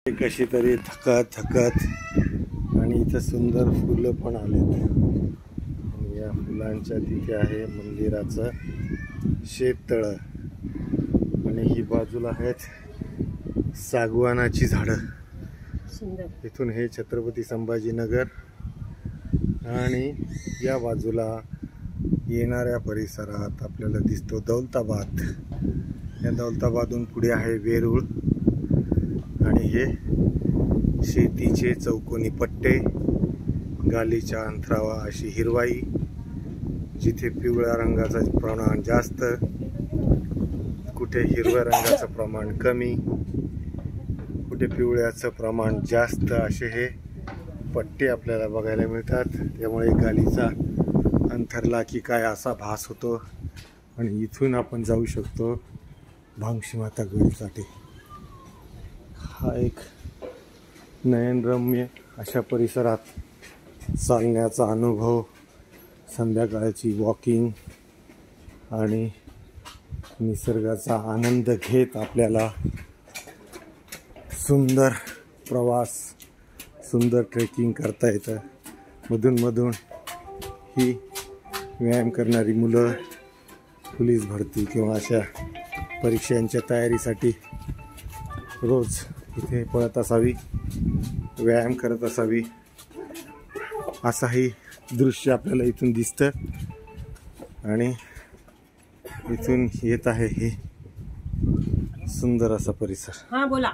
कशी तरी थकत आणि इथं सुंदर फुलं पण आलेत. या फुलांच्या तिथे आहे मंदिराचं शेततळ आणि ही बाजूला आहेत सागवानाची झाडं. इथून हे छत्रपती संभाजीनगर आणि या बाजूला येणाऱ्या परिसरात आपल्याला दिसतो दौलताबाद. या दौलताबादहून पुढे आहे वेरूळ आणि हे शेतीचे चौकोनी पट्टे, गालीच्या अंतरावा अशी हिरवाई, जिथे पिवळ्या रंगाचं प्रमाण जास्त, कुठे हिरव्या रंगाचं प्रमाण कमी, कुठे पिवळ्याचं प्रमाण जास्त, असे हे पट्टे आपल्याला बघायला मिळतात. त्यामुळे गालीचा अंतरला की काय असा भास होतो. आणि इथून आपण जाऊ शकतो भांगशीमाता गडसाठी. हा एक नयनरम्य अशा परिसरात चालण्याचा अनुभव, संध्याकाळची वॉकिंग आणि निसर्गाचा आनंद घेत आपल्याला सुंदर प्रवास, सुंदर ट्रेकिंग करता येतं. मधून ही व्यायाम करणारी मुलं पोलीस भरती किंवा अशा परीक्षांच्या तयारीसाठी रोज इथे पळत असावी, व्यायाम करत असावी, असाही दृश्य आपल्याला इथून दिसतं. आणि इथून येत आहे हे सुंदर असा परिसर. हां बोला.